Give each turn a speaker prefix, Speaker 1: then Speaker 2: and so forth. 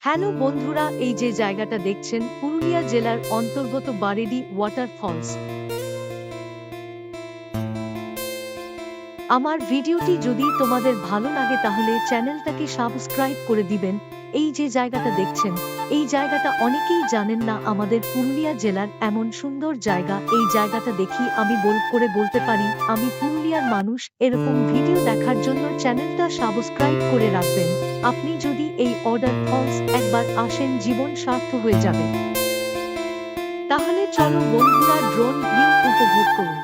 Speaker 1: Hello বন্ধুরা, এই যে জায়গাটা দেখছেন পুরুলিয়া জেলার অন্তর্গত বারেডি ওয়াটারফলস। আমার ভিডিওটি যদি তোমাদের ভালো লাগে তাহলে চ্যানেলটাকে সাবস্ক্রাইব করে দিবেন। এই যে জায়গাটা দেখছেন, এই জায়গাটা অনেকেই জানেন না। আমাদের পুরুলিয়া জেলার এমন সুন্দর জায়গা, এই জায়গাটা দেখি আমি বলতে পারি আমি পুরুলিয়ার মানুষ। এরকম ভিডিও দেখার জন্য চ্যানেলটা সাবস্ক্রাইব করে রাখবেন। আপনি যদি এই ওয়াটারফলস একবার আসেন, জীবন সার্থক হয়ে যাবে। তাহলে চলো বন্ধুরা, ড্রোন ভিউ উপভোগ করুন।